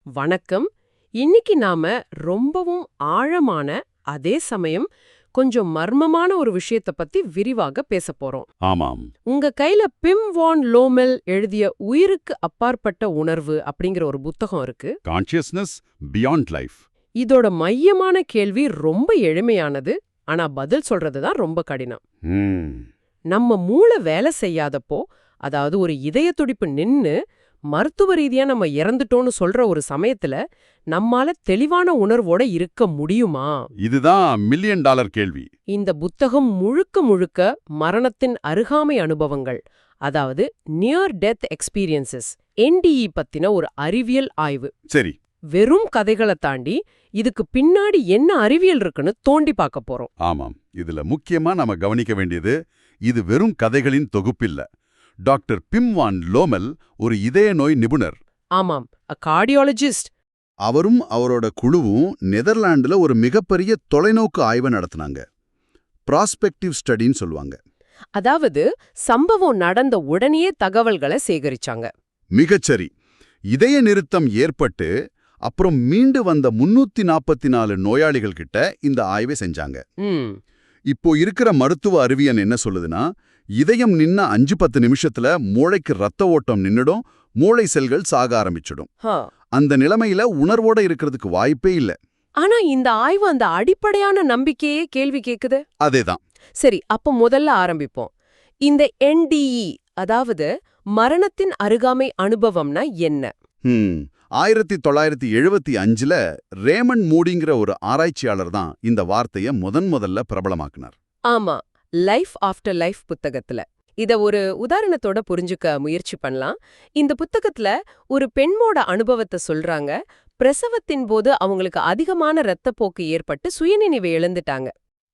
வணக்கம். இன்னைக்கு நாம ரொம்பவும் ஆழமான, அதே சமயம் கொஞ்சம் மர்மமான ஒரு விஷயத்த பத்தி விரிவாக பேசப் போறோம். ஆமாம். உங்க கையில பிம் வான் லோமெல் எழுதிய உயிருக்கு அப்பாற்பட்ட உணர்வு அப்படிங்கிற ஒரு புத்தகம் இருக்கு. Consciousness beyond life. இதோட மையமான கேள்வி ரொம்ப எளிமையானது, ஆனா பதில் சொல்றது தான் ரொம்ப கடினம். நம்ம மூளை வேலை செய்யாதப்போ, அதாவது ஒரு இதய துடிப்பு நின்னு மருத்துவ ரீதியா நம்ம இறந்துட்டோம்னு சொல்ற ஒரு சமயத்துல நம்மால தெளிவான உணர்வோட இருக்க முடியுமா? இதுதான் மில்லியன் டாலர் கேள்வி. இந்த புத்தகம் முழுக்க முழுக்க மரணத்தின் அருகாமை அனுபவங்கள், அதாவது நியர் டெத் எக்ஸ்பீரியன்சஸ் NDE பத்தின ஒரு அறிவியல் ஆய்வு. சரி. வெறும் கதைகளை தாண்டி இதுக்கு பின்னாடி என்ன அறிவியல் இருக்குன்னு தோண்டி பார்க்க போறோம். ஆமாம். இதுல முக்கியமா நாம கவனிக்க வேண்டியது, இது வெறும் கதைகளின் தொகுப்பில்ல. டாக்டர் பிம் வான் லோமெல் ஒரு இதய நோய் நிபுணர். ஆமாம், கார்டியாலஜிஸ்ட். அவரும் அவரோட குழுவும் நெதர்லாண்டுல ஒரு மிகப்பெரிய தொலைநோக்கு ஆய்வை நடத்தினாங்க. ப்ராஸ்பெக்டிவ் ஸ்டடின்னு சொல்லுவாங்க. அதாவது சம்பவம் நடந்த உடனேயே தகவல்களை சேகரிச்சாங்க. மிகச்சரி. இதய நிறுத்தம் ஏற்பட்டு அப்புறம் மீண்டு வந்த 344 நோயாளிகள் கிட்ட இந்த ஆய்வை செஞ்சாங்க. இப்போ இருக்கிற மருத்துவ அறிவியல் என்ன சொல்லுதுன்னா, இதயம் நின்ன 5-10 நிமிஷத்துல மூளைக்கு ரத்த ஓட்டம் நின்னுடும், மூளை செல்கள் சாக ஆரம்பிச்சிடும். அந்த நிலைமையில உணர்வோட இருக்கிறதுக்கு வாய்ப்பே இல்ல. ஆனா இந்த ஆய்வு அந்த அடிப்படையான நம்பிக்கையே கேள்வி கேக்குது. அதேதான். சரி, அப்ப முதல்ல ஆரம்பிப்போம். இந்த NDE, அதாவது மரணத்தின் அருகாமை அனுபவம்னா என்ன? 1975ல ரேமண்ட் மூடிங்கிற ஒரு ஆராய்ச்சியாளர் தான் இந்த வார்த்தைய முதல்ல பிரபலமாக்குனார். ஆமா, லைஃப் ஆஃப்டர் லைஃப் புத்தகத்துல. இத ஒரு உதாரணத்தோட புரிஞ்சுக்க முயற்சி பண்ணலாம். இந்த புத்தகத்துல ஒரு பெண்ணோட அனுபவத்தை சொல்றாங்க. பிரசவத்தின் போது அவங்களுக்கு அதிகமான இரத்தப்போக்கு ஏற்பட்டு சுயநினைவை இழந்துட்டாங்க.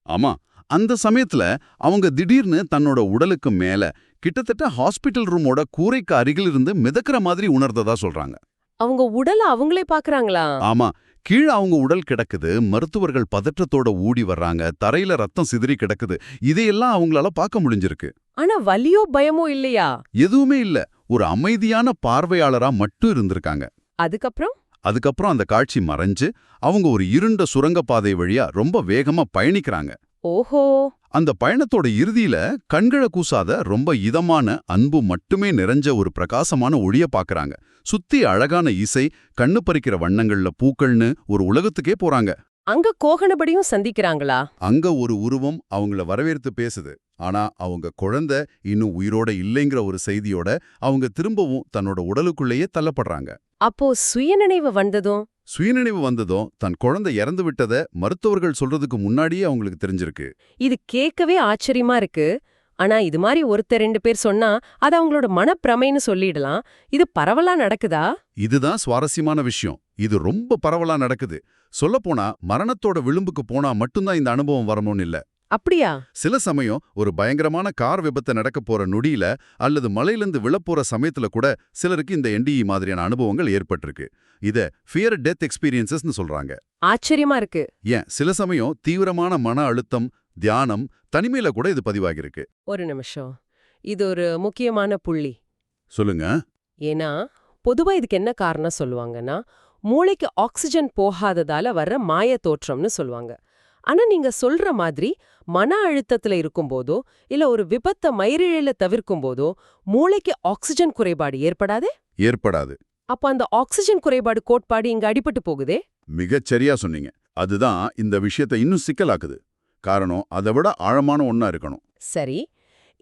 ஆமா, அந்த சமயத்துல அவங்க திடீர்னு தன்னோட உடலுக்கு மேல கிட்டத்தட்ட ஹாஸ்பிட்டல் ரூமோட கூரைக்கு அருகில் இருந்து மிதக்கிற மாதிரி உணர்ந்ததா சொல்றாங்க. அவங்க உடலை அவங்களே பாக்குறாங்களா? ஆமா, கீழே அவங்க உடல் கிடக்குது. மருத்துவர்கள் பதற்றத்தோட ஊடி வர்றாங்க. தரையில ரத்தம் சிதறி கிடக்குது. இதையெல்லாம் அவங்களால பார்க்க முடிஞ்சிருக்கு. ஆனா வலியோ பயமோ இல்லையா? எதுவுமே இல்ல. ஒரு அமைதியான பார்வையாளரா மட்டும் இருந்திருக்காங்க. அதுக்கப்புறம் அந்த காட்சி மறைஞ்சு அவங்க ஒரு இருண்ட சுரங்கப்பாதை வழியா ரொம்ப வேகமா பயணிக்கிறாங்க. ஓஹோ! அந்த பயணத்தோட இறுதியில கண்களை கூசாத ரொம்ப இதமான அன்பு மட்டுமே நிறைஞ்ச ஒரு பிரகாசமான ஒளிய பாக்குறாங்க. சுத்தி அழகான இசை, கண்ணு பறிக்கிற வண்ணங்கள்ல பூக்கள்னு ஒரு உலகத்துக்கே போறாங்க. அங்க கோகனபடியும் சந்திக்கிறாங்களா? அங்க ஒரு உருவம் அவங்கள வரவேற்று பேசுது. ஆனா அவங்க குழந்தை இன்னும் உயிரோட இல்லைங்கிற ஒரு செய்தியோட அவங்க திரும்பவும் தன்னோட உடலுக்குள்ளேயே தள்ளப்படுறாங்க. அப்போ சுயநினைவு வந்ததும் தன் குழந்தை இறந்து விட்டத மருத்துவர்கள் சொல்றதுக்கு முன்னாடியே அவங்களுக்கு தெரிஞ்சிருக்கு. இது கேட்கவே ஆச்சரியமா இருக்கு. ஆனா இது மாதிரி ஒருத்தர் 2 பேர் சொன்னா அது அவங்களோட மனப்பிரமைன்னு சொல்லிடலாம். இது பரவலா நடக்குதா? இதுதான் சுவாரஸ்யமான விஷயம். இது ரொம்ப பரவலா நடக்குது. சொல்லப்போனா மரணத்தோட விளிம்புக்கு போனா மட்டும்தான் இந்த அனுபவம் வரணும்னு இல்ல. அப்படியா? சில சமயம் ஒரு பயங்கரமான கார் விபத்து நடக்க போற நொடியில அல்லது மலையிலிருந்து விழப்போற சமயத்துல கூட சிலருக்கு இந்த NDE மாதிரியான அனுபவங்கள் ஏற்பட்டிருக்கு. இத ஃபியர் டெத் எக்ஸ்பீரியன்சஸ்னு சொல்றாங்க. ஆச்சரியமா இருக்கு. ஏன், சில சமயம் தீவிரமான மன அழுத்தம், தியானம், தனிமையில கூட இது பதிவாகிருக்கு. ஒரு நிமிஷம், இது ஒரு முக்கியமான புள்ளி. சொல்லுங்க. ஏன்னா பொதுவா இதுக்கு என்ன காரணம் சொல்லுவாங்கன்னா, மூளைக்கு ஆக்சிஜன் போகாததால வர்ற மாய தோற்றம்னு சொல்லுவாங்க. ஆனா நீங்க சொல்ற மாதிரி மன அழுத்தத்துல இருக்கும்போதோ இல்ல ஒரு விபத்த மயிரிழையில தவிர்க்கும் போதோ மூளைக்கு ஆக்சிஜன் குறைபாடு ஏற்படாது. அப்ப அந்த ஆக்சிஜன் குறைபாடு கோட்பாடு இங்க அடிபட்டு போகுதே. மிகச்சரியா சொன்னீங்க. அதுதான் இந்த விஷயத்தை இன்னும் சிக்கலாக்குது. காரணம் அதை விட ஆழமான ஒண்ணா இருக்கணும். சரி,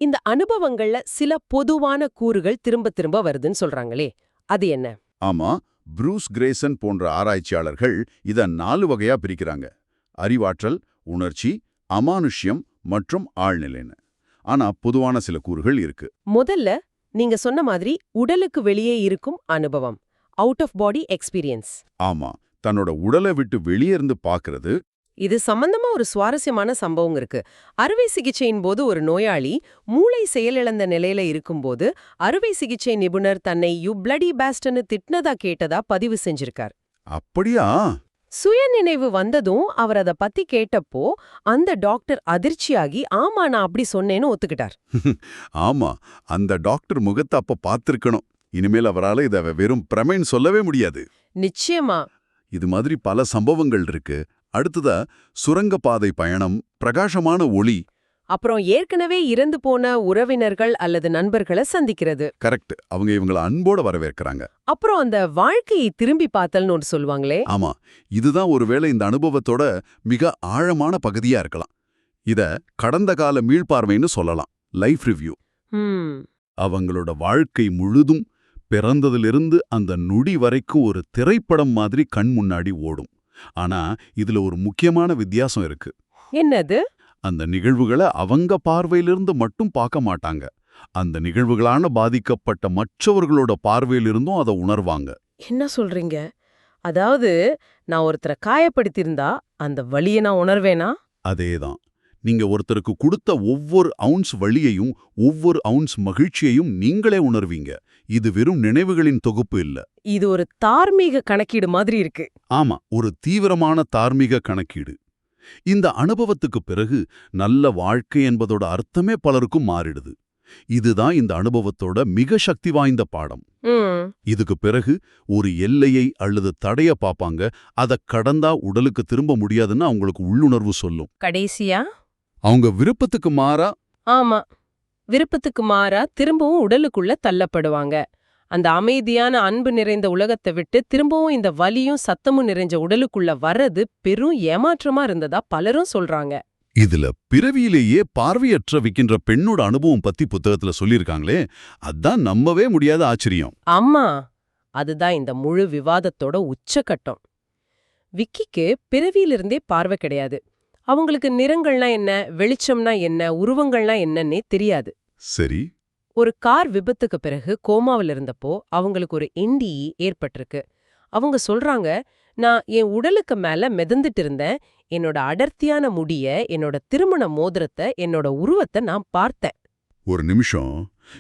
இந்த அனுபவங்கள்ல சில பொதுவான கூறுகள் திரும்ப திரும்ப வருதுன்னு சொல்றாங்களே, அது என்ன? ஆமா, ப்ரூஸ் கிரேசன் போன்ற ஆராய்ச்சியாளர்கள் இத 4 வகையா பிரிக்கிறாங்க. அறிவாற்றல், உணர்ச்சி, அமானுஷ்யம் மற்றும் ஆழ்நிலைன்னு. ஆனா பொதுவான சில கூறுகள் இருக்கு. முதல்ல நீங்க சொன்ன மாதிரி உடலுக்கு வெளியே இருக்கும் அனுபவம், அவுட் ஆஃப் பாடி எக்ஸ்பீரியன்ஸ். ஆமா, தன்னோட உடலை விட்டு வெளியே இருந்து பாக்குறது. இது சம்பந்தமா ஒரு சுவாரஸ்யமான சம்பவம் இருக்கு. அறுவை சிகிச்சையின் போது ஒரு நோயாளி மூளை செயலிழந்த நிலையில இருக்கும்போது அறுவை சிகிச்சை நிபுணர் தன்னை யூ பிளடி பேஸ்ட்னு திட்டினதா கேட்டதா பதிவு செஞ்சிருக்கார். அப்படியா? சுயநினைவு வந்ததும் அவர் அத பத்தி கேட்டப்போ அந்த டாக்டர் அதிர்ச்சியாகி ஆமா நான் அப்படி சொன்னேன்னு ஒத்துக்கிட்டார். ஆமா, அந்த டாக்டர் முகத்தை அப்ப பார்த்திருக்கணும். இனிமேல் அவரால இத வெறும் பிரமைன்னு சொல்லவே முடியாது. நிச்சயமா. இது மாதிரி பல சம்பவங்கள் இருக்கு. அடுத்ததா சுரங்கப்பாதை பயணம், பிரகாசமான ஒளி. அப்புறம் ஏற்கனவே இறந்து போன உறவினர்கள் அல்லது நண்பர்களை சந்திக்கிறது. கரெக்ட். அவங்க இவங்கள அன்போட வரவேற்கிறாங்க. அப்புறம் அந்த வாழ்க்கையை திரும்பி பார்த்தல்னு ஒன்று சொல்லுவாங்களே. ஆமா, இதுதான் ஒருவேளை இந்த அனுபவத்தோட மிக ஆழமான பகுதியா இருக்கலாம். இத கடந்த கால மீள்பார்வைன்னு சொல்லலாம். Life review. அவங்களோட வாழ்க்கை முழுதும் பிறந்ததிலிருந்து அந்த நொடி வரைக்கும் ஒரு திரைப்படம் மாதிரி கண் முன்னாடி ஓடும். ஆனா இதுல ஒரு முக்கியமான வித்தியாசம் இருக்கு. என்னது? அந்த நிகழ்வுகளை அவங்க பார்வையிலிருந்து மட்டும் பார்க்க மாட்டாங்க. அந்த நிகழ்வுகளான பாதிக்கப்பட்ட மற்றவர்களோட பார்வையிலிருந்தும் அதை உணர்வாங்க. என்ன சொல்றீங்க? அதாவது நான் ஒருத்தரை காயப்படுத்தியிருந்தா அந்த வலியை நான் உணர்வேனா? அதேதான். நீங்க ஒருத்தருக்கு கொடுத்த ஒவ்வொரு அவுன்ஸ் வலியையும் ஒவ்வொரு அவுன்ஸ் மகிழ்ச்சியையும் நீங்களே உணர்வீங்க. இது வெறும் நினைவுகளின் தொகுப்பு இல்ல. இது ஒரு தார்மீக கணக்கீடு மாதிரி இருக்கு. ஆமா, ஒரு தீவிரமான தார்மீக கணக்கீடு. இந்த அனுபவத்துக்கு பிறகு நல்ல வாழ்க்கை என்பதோட அர்த்தமே பலருக்கும் மாறிடுது. இதுதான் இந்த அனுபவத்தோட மிக சக்தி வாய்ந்த பாடம். இதுக்கு பிறகு ஒரு எல்லையை அல்லது தடைய பாப்பாங்க. அதை கடந்தா உடலுக்கு திரும்ப முடியாதுன்னு அவங்களுக்கு உள்ளுணர்வு சொல்லும். கடைசியா அவங்க விருப்பத்துக்கு மாறா. ஆமா, விருப்பத்துக்கு மாறா திரும்பவும் உடலுக்குள்ள தள்ளப்படுவாங்க. அந்த அமைதியான அன்பு நிறைந்த உலகத்தை விட்டு திரும்பவும் இந்த வலியும் சத்தமும் நிறைஞ்ச உடலுக்குள்ள வர்றது பெரும் ஏமாற்றமா இருந்ததா பலரும் சொல்றாங்க. இதுல பிறவியிலேயே பார்வையற்ற விக்கின்ற பெண்ணோட அனுபவம் பத்தி புத்தகத்துல சொல்லியிருக்காங்களே, அதான் நம்பவே முடியாத ஆச்சரியம். ஆமா, அதுதான் இந்த முழு விவாதத்தோட உச்சகட்டம். விக்கிக்கு பிறவியிலிருந்தே பார்வை கிடையாது. அவங்களுக்கு நிறங்கள்னா என்ன, வெளிச்சம்னா என்ன, உருவங்கள்னா என்னன்னே தெரியாது. சரி. ஒரு கார் விபத்துக்கு பிறகு கோமாவில் இருந்தப்போ அவங்களுக்கு ஒரு NDE ஏற்பட்டிருக்கு. அவங்க சொல்றாங்க, நான் என் உடலுக்கு மேல மிதந்துட்டு இருந்தேன். என்னோட அடர்த்தியான முடிய, என்னோட திருமண மோதிரத்தை, என்னோட உருவத்தை நான் பார்த்தேன். ஒரு நிமிஷம்,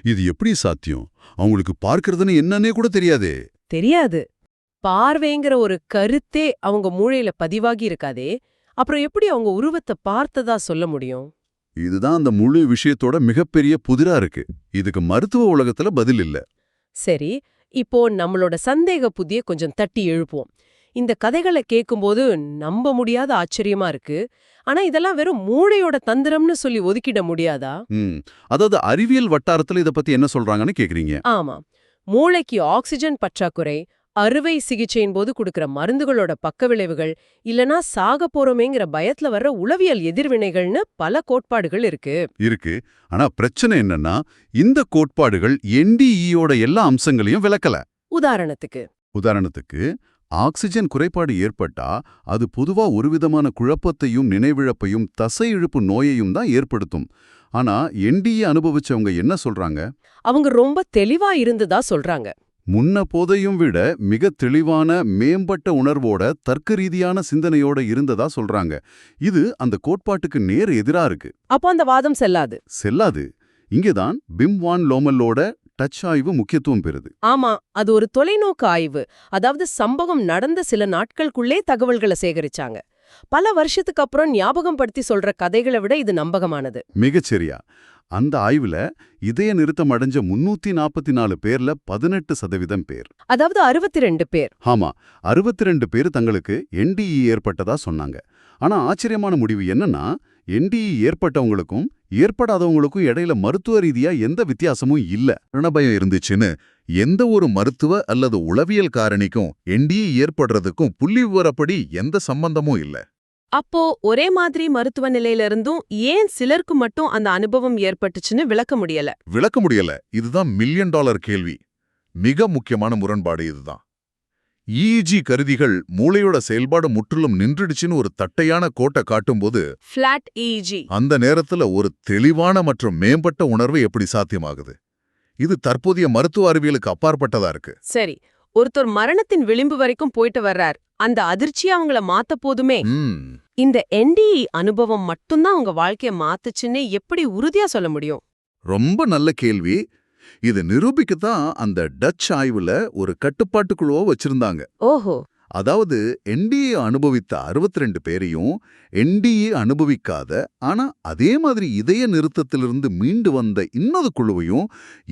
இது எப்படி சாத்தியம்? அவங்களுக்கு பார்க்கறதுன்னு என்னன்னே கூட தெரியாதே. தெரியாது. பார்வைங்கிற ஒரு கருத்தே அவங்க மூளையில பதிவாகி இருக்காதே. அப்புறம் எப்படி அவங்க உருவத்தை பார்த்ததா சொல்ல முடியும்? இதுதான் அந்த முழு விஷயத்தோட மிகப்பெரிய புதிரா இருக்கு. இதுக்கு மருத்துவ உலகத்துல பதில் இல்ல. சரி, இப்போ நம்மளோட சந்தேக புதிய கொஞ்சம் தட்டி எழுப்புவோம். இந்த கதைகளை கேட்கும்போது நம்ப முடியாத ஆச்சரியமா இருக்கு. ஆனா இதெல்லாம் வெறும் மூளையோட தந்திரம்னு சொல்லி ஒதுக்கிட முடியாதா? அதாவது அறிவியல் வட்டாரத்துல இத பத்தி என்ன சொல்றாங்கன்னு கேக்குறீங்க. ஆமா, மூளைக்கு ஆக்சிஜன் பற்றாக்குறை, அறுவை சிகிச்சையின் போது கொடுக்கிற மருந்துகளோட பக்க விளைவுகள், இல்லனா சாக போறோமேங்கிற பயத்துல வர்ற உளவியல் எதிர்வினைகள்னு பல கோட்பாடுகள் இருக்கு. ஆனா பிரச்சனை என்னன்னா, இந்த கோட்பாடுகள் NDEயோட எல்லா அம்சங்களையும் விளக்கல. உதாரணத்துக்கு ஆக்சிஜன் குறைபாடு ஏற்பட்டா அது பொதுவா ஒருவிதமான குழப்பத்தையும் நினைவிழப்பையும் தசை இழுப்பு நோயையும் தான் ஏற்படுத்தும். ஆனா NDE அனுபவிச்சவங்க என்ன சொல்றாங்க? அவங்க ரொம்ப தெளிவா இருந்ததா சொல்றாங்க. முன்ன போதையும் விட மிக தெளிவான மேம்பட்ட உணர்வோட தர்க்க ரீதியான சிந்தனையோட இருந்ததா சொல்றாங்க. இது அந்த கோட்பாட்டுக்கு நேர் எதிரா இருக்கு. அப்போ அந்த வாதம் செல்லாது. இங்கேதான் பிம் வான் லோமல்லோட டச் ஆய்வு முக்கியத்துவம் பெறுது. ஆமா, அது ஒரு தொலைநோக்கு ஆய்வு. அதாவது சம்பவம் நடந்த சில நாட்களுக்குள்ளே தகவல்களை சேகரிச்சாங்க. பல வருஷத்துக்கு அப்புறம் ஞாபகம் படுத்தி சொல்ற கதைகளை விட இது நம்பகமானது. மிகச்சரியா. அந்த ஆய்வுல இதய நிறுத்தம் அடைஞ்ச 344 பேர்ல 18% பேர், அதாவது 62 பேர். ஆமா, 62 பேர் தங்களுக்கு NDE ஏற்பட்டதா சொன்னாங்க. ஆனா ஆச்சரியமான முடிவு என்னன்னா, NDE ஏற்பட்டவங்களுக்கும் ஏற்படாதவங்களுக்கும் இடையில மருத்துவ ரீதியா எந்த வித்தியாசமும் இல்ல. ரணபயம் இருந்துச்சுன்னு எந்த ஒரு மருத்துவ அல்லது உளவியல் காரணிக்கும் NDE ஏற்படுறதுக்கும் புள்ளிவிவரப்படி எந்த சம்பந்தமும் இல்ல. அப்போ ஒரே மாதிரி மருத்துவ நிலையில இருந்தும் ஏன் சிலருக்கு மட்டும் அந்த அனுபவம் ஏற்பட்டுச்சுன்னு விளக்க முடியல. இதுதான் $1 மில்லியன் கேள்வி. மிக முக்கியமான முரண்பாடு இதுதான். EEG கருவிகள் மூளையோட செயல்பாடு முற்றிலும் நின்றுடுச்சுன்னு ஒரு தட்டையான கோட்டை காட்டும்போது, ஃபிளாட் EEG, அந்த நேரத்துல ஒரு தெளிவான மற்றும் மேம்பட்ட உணர்வு எப்படி சாத்தியமாகுது? இது தற்போதைய மருத்துவ அறிவியலுக்கு அப்பாற்பட்டதா இருக்கு. சரி, ஒருத்தர் மரணத்தின் விளிம்பு வரைக்கும் போயிட்டு வர்றார். அந்த அதிர்ச்சி அவங்கள மாத்த போதுமே. இந்த NDE அனுபவம் மட்டும்தான் அவங்க வாழ்க்கைய மாத்துச்சுன்னு எப்படி உறுதியா சொல்ல முடியும்? ரொம்ப நல்ல கேள்வி. இது நிரூபிக்கத்தான் அந்த டச் ஆய்வுல ஒரு கட்டுப்பாட்டுக்குழுவோ வச்சிருந்தாங்க. ஓஹோ. அதாவது என்டிஏ அனுபவித்த 62 பேரையும் என்டிஏ அனுபவிக்காத ஆனா அதே மாதிரி இதய நிறுத்தத்திலிருந்து மீண்டு வந்த இன்னொரு குழுவையும்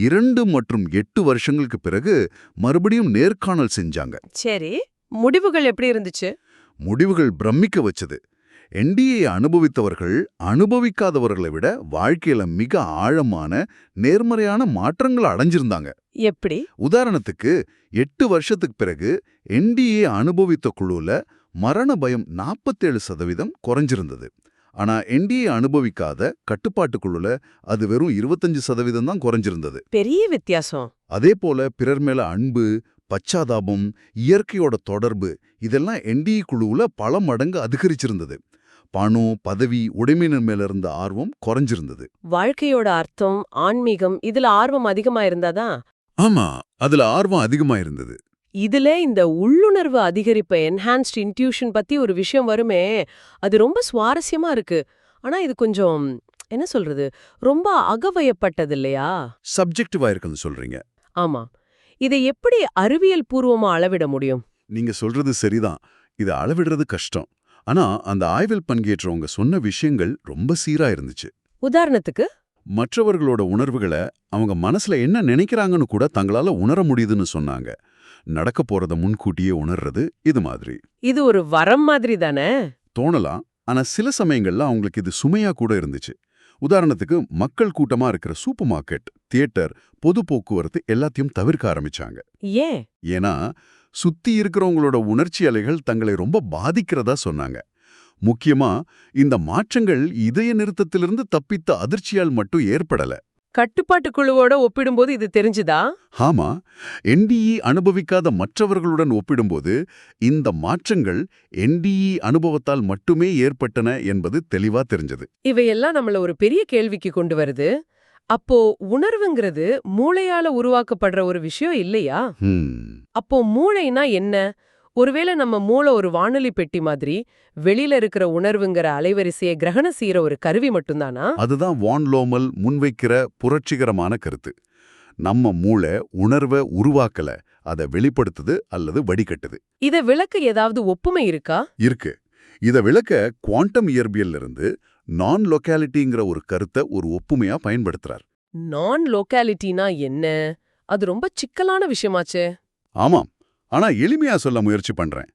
2 மற்றும் 8 வருஷங்களுக்கு பிறகு மறுபடியும் நேர்காணல் செஞ்சாங்க. சரி, முடிவுகள் எப்படி இருந்துச்சு? முடிவுகள் பிரமிக்க வச்சது. என்டிஏ அனுபவித்தவர்கள் அனுபவிக்காதவர்களை விட வாழ்க்கையில மிக ஆழமான நேர்மறையான மாற்றங்களை அடைஞ்சிருந்தாங்க. எப்படி? உதாரணத்துக்கு 8 வருஷத்துக்கு பிறகு என்டிஏ அனுபவித்த குழுல மரண பயம் 47% குறைஞ்சிருந்தது. ஆனா என்டிஏ அனுபவிக்காத கட்டுப்பாட்டு குழுல அது வெறும் 25% தான் குறைஞ்சிருந்தது. பெரிய வித்தியாசம். அதே போல பிறர் மேல அன்பு, பச்சாதாபம், இயற்கையோட தொடர்பு இதெல்லாம் என்டிஏ குழுவுல பல மடங்கு அதிகரிச்சிருந்தது. பணம், பதவி, உடைமையினர் மேல இருந்த ஆர்வம் குறைஞ்சிருந்தது. வாழ்க்கையோட அர்த்தம், ஆன்மீகம் இதுல ஆர்வம் அதிகமா இருந்தாதான். ஆமா, அதுல ஆர்வம் அதிகமா இருந்தது. இதுல இந்த உள்ளுணர்வு அதிகரிப்ப என்ஹான்ஸ்ட் இன்ட்யூஷன் பத்தி ஒரு விஷயம் வருமே, அது ரொம்ப சுவாரஸ்யமா இருக்கு. ஆனா இது கொஞ்சம் என்ன சொல்றது, ரொம்ப அகவயப்பட்டது இல்லையா? சப்ஜெக்டிவா இருக்குன்னு சொல்றீங்க. ஆமா. இதை எப்படி அறிவியல் பூர்வமா அளவிட முடியும்? நீங்க சொல்றது சரிதான். இத அளவிடுறது கஷ்டம். ஆனா அந்த ஆய்வில் பங்கேற்றவங்க சொன்ன விஷயங்கள் ரொம்ப சீரா இருந்துச்சு. உதாரணத்துக்கு? மற்றவர்களோட உணர்வுகளை அவங்க மனசுல என்ன நினைக்கிறாங்கன்னு கூட தங்களால உணர முடியுதுன்னு சொன்னாங்க. நடக்க போறத முன்கூட்டியே உணர்றது இது மாதிரி. இது ஒரு வரம் மாதிரி தானே? தோணலாம். ஆனா சில சமயங்கள்ல அவங்களுக்கு இது சுமையா கூட இருந்துச்சு. உதாரணத்துக்கு மக்கள் கூட்டமா இருக்கிற சூப்பர் மார்க்கெட், தியேட்டர், பொது போக்குவரத்து எல்லாத்தையும் தவிர்க்க ஆரம்பிச்சாங்க. ஏன்? ஏன்னா சுத்தி இருக்கிறவங்களோட உணர்ச்சி அலைகள் தங்களை ரொம்ப பாதிக்கிறதா சொன்னாங்க. முக்கியமா இந்த மாற்றங்கள் இதய நிறுத்தத்திலிருந்து தப்பித்த அதிர்ச்சியால் மட்டும் ஏற்படல. கட்டுப்பாட்டு குழுவோட ஒப்பிடும்போது இது தெரிஞ்சுதா? ஆமா, என்டிஇ அனுபவிக்காத மற்றவர்களுடன் ஒப்பிடும்போது இந்த மாற்றங்கள் என்டிஇ அனுபவத்தால் மட்டுமே ஏற்பட்டன என்பது தெளிவா தெரிஞ்சது. இவையெல்லாம் நம்மள ஒரு பெரிய கேள்விக்கு கொண்டு வருது. அப்போ உணர்வுங்கிறது மூளையால உருவாக்கப்படுற ஒரு விஷயம் இல்லையா? அப்போ மூளைனா என்ன? ஒருவேளை நம்ம மூளை ஒரு வானொலி பெட்டி மாதிரி வெளியில இருக்கிற உணர்வுங்கிற அலைவரிசையை கிரகணம் செய்யற ஒரு கருவி மட்டும்தானா? அதுதான் வான் லோமல் முன்வைக்கிற புரட்சிகரமான கருத்து. நம்ம மூளை உணர்வை உருவாக்கல, அதை வெளிப்படுத்துது அல்லது வடிகட்டுது. இத விளக்க ஏதாவது ஒப்புமை இருக்கா? இருக்கு. இத விளக்க குவாண்டம் இயற்பியல்ல இருந்து நான் லொக்காலிட்டிங்கிற ஒரு கருத்தை ஒரு ஒப்புமையா பயன்படுத்துறார். நான் லோக்காலிட்டினா என்ன? அது ரொம்ப சிக்கலான விஷயமாச்சே. ஆமாம், ஆனா எளிமையா சொல்ல முயற்சி பண்றேன்.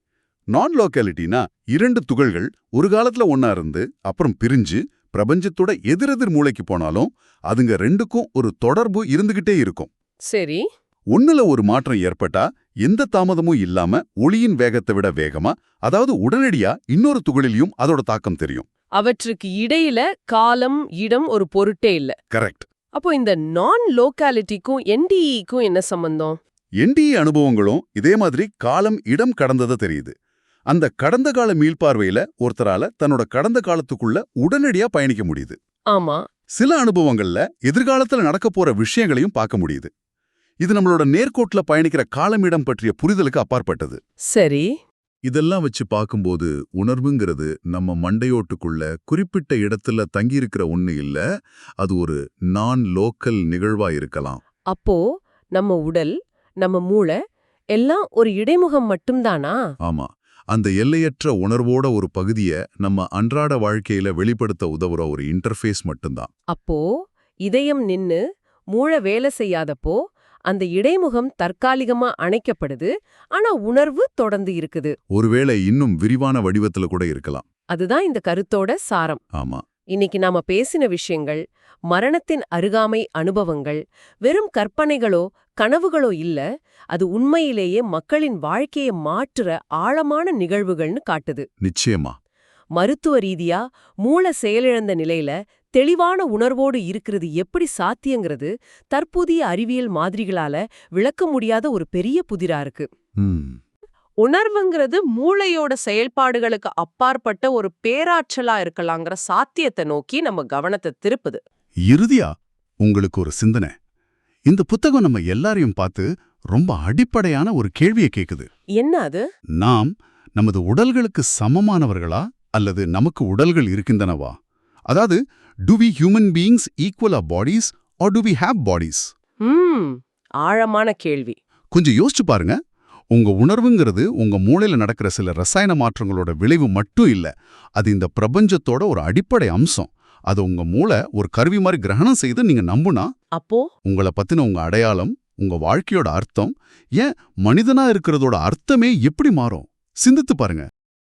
நான் லோக்காலிட்டினா 2 துகள்கள் ஒரு காலத்துல ஒன்னா இருந்து அப்புறம் பிரிஞ்சு பிரபஞ்சத்தோட எதிரெதிர் மூளைக்கு போனாலும் அதுங்க ரெண்டுக்கும் ஒரு தொடர்பு இருந்துகிட்டே இருக்கும். சரி. ஒண்ணுல ஒரு மாற்றம் ஏற்பட்டா எந்த தாமதமும் இல்லாம ஒளியின் வேகத்தை விட வேகமா, அதாவது உடனடியா இன்னொரு துகளிலையும் அதோட தாக்கம் தெரியும். அவற்றுக்கு இடையில காலம், இடம் ஒரு பொருட்டே இல்ல. கரெக்ட். அப்போ இந்த நான் லோக்காலிட்டிக்கும் என்டிஇக்கும் என்ன சம்பந்தம்? என்டிஇ அனுபவங்களும் இதே மாதிரி காலம், இடம் கடந்தத தெரியுது. அந்த கடந்த கால மீள்பார்வையில ஒருத்தரால தன்னோட கடந்த காலத்துக்குள்ள உடனடியா பயணிக்க முடியுது. ஆமா. சில அனுபவங்கள்ல எதிர்காலத்துல நடக்க போற விஷயங்களையும் பார்க்க முடியுது. இது நம்மளோட நேர்கோட்டுல பயணிக்கிற காலமிடம் பற்றிய புரிதலுக்கு அப்பாற்பட்டது. சரி. இதெல்லாம் வச்சு பார்க்கும்போது உணர்வுங்கிறது நம்ம மண்டையோட்டுக்குள்ள குறிப்பிட்ட இடத்துல தங்கியிருக்கிற ஒண்ணு இல்ல, அது ஒரு நான் லோக்கல் நிகழ்வா இருக்கலாம். அப்போ நம்ம உடல், நம்ம மூளை எல்லாம் ஒரு இடைமுகம் மட்டும்தானா? ஆமா, அந்த எல்லையற்ற உணர்வோட ஒரு பகுதிய நம்ம அன்றாட வாழ்க்கையில வெளிப்படுத்த உதவுற ஒரு இன்டர்ஃபேஸ் மட்டும்தான். அப்போ இதயம் நின்னு மூளை வேலை செய்யாதப்போ அந்த இடைமுகம் தற்காலிகமா அணைக்கப்படுது, ஆனா உணர்வு தொடர்ந்து இருக்குது. ஒருவேளை இன்னும் விரிவான வடிவத்துல கூட இருக்கலாம். அதுதான் இந்த கருத்தோட சாரம். ஆமா. இன்னைக்கு நாம பேசின விஷயங்கள், மரணத்தின் அருகாமை அனுபவங்கள் வெறும் கற்பனைகளோ கனவுகளோ இல்ல, அது உண்மையிலேயே மக்களின் வாழ்க்கையை மாற்றுற ஆழமான நிகழ்வுகள்னு காட்டுது. நிச்சயமா. மருத்துவ ரீதியா மூளை செயலிழந்த நிலையில தெளிவான உணர்வோடு இருக்கிறது எப்படி சாத்தியங்கிறது தற்போதைய அறிவியல் மாதிரிகளால விளக்க முடியாத ஒரு பெரிய புதிரா இருக்கு. உணர்வுங்கிறது மூளையோட செயல்பாடுகளுக்கு அப்பாற்பட்ட ஒரு பேராற்றலா இருக்கலாங்கிற சாத்தியத்தை நோக்கி நம்ம கவனத்தை திருப்புது. இறுதியா உங்களுக்கு ஒரு சிந்தனை. இந்த புத்தகம் நம்ம எல்லாரையும் பார்த்து ரொம்ப அடிப்படையான ஒரு கேள்வியை கேக்குது. என்ன அது? நாம் நமது உடல்களுக்கு சமமானவர்களா அல்லது நமக்கு உடல்கள் இருக்கின்றனவா? அதாவது, do we human beings equal our bodies or do we have bodies? ஆழமான கேள்வி. கொஞ்சம் யோசிச்சு பாருங்க. உங்க உணர்வுங்கிறது உங்க மூளையில நடக்கிற சில ரசாயன மாற்றங்களோட விளைவு மட்டும் இல்ல. அது இந்த பிரபஞ்சத்தோட ஒரு அடிப்படை அம்சம். அது உங்க மூளை ஒரு கருவி மாதிரி கிரகணம் செய்து நீங்க நம்புனா, அப்போ உங்களை பத்தின உங்க அடையாளம், உங்க வாழ்க்கையோட அர்த்தம், ஏன் மனிதனா இருக்கிறதோட அர்த்தமே எப்படி மாறும்? சிந்தித்து பாருங்க.